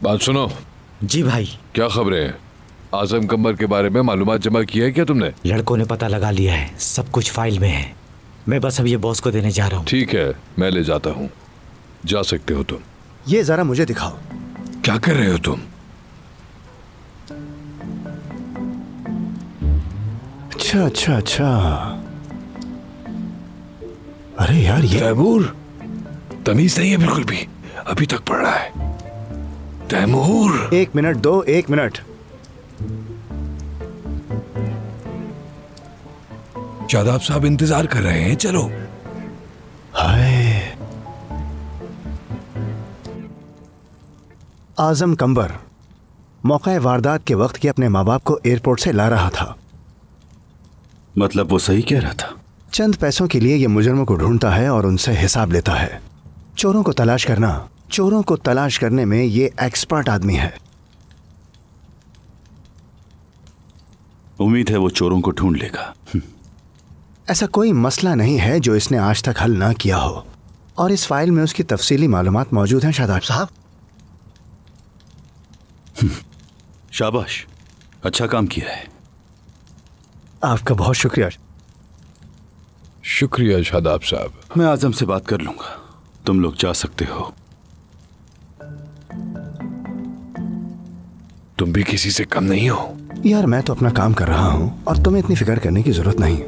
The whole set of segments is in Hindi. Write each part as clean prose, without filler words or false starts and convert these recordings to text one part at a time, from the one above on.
बात सुनो। जी भाई। क्या खबरें हैं? आजम कंबर के बारे में मालूमात जमा की है क्या तुमने? लड़कों ने पता लगा लिया है, सब कुछ फाइल में है। मैं बस अब ये बॉस को देने जा रहा हूँ। ठीक है, मैं ले जाता हूँ, जा सकते हो तुम। ये जरा मुझे दिखाओ। क्या कर रहे हो तुम? अच्छा अच्छा अच्छा। अरे यार ये तैमूर, तमीज नहीं है बिल्कुल भी, अभी तक पढ़ रहा है। तैमूर, 1 मिनट दो, 1 मिनट। शादाब साहब इंतजार कर रहे हैं, चलो। हाय। आजम कंबर मौका वारदात के वक्त के अपने माँ बाप को एयरपोर्ट से ला रहा था। मतलब वो सही कह रहा था? चंद पैसों के लिए ये मुजरमों को ढूंढता है और उनसे हिसाब लेता है। चोरों को तलाश करने में ये एक्सपर्ट आदमी है। उम्मीद है वो चोरों को ढूंढ लेगा। ऐसा कोई मसला नहीं है जो इसने आज तक हल ना किया हो, और इस फाइल में उसकी तफसीली मालूमात मौजूद हैं। शादाब साहब, शाबाश, अच्छा काम किया है। आपका बहुत शुक्रिया। शुक्रिया शादाब साहब। मैं आजम से बात कर लूंगा, तुम लोग जा सकते हो। तुम भी किसी से कम नहीं हो यार। मैं तो अपना काम कर रहा हूं और तुम्हें इतनी फिक्र करने की जरूरत नहीं।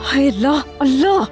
हाय अल्लाह अल्लाह,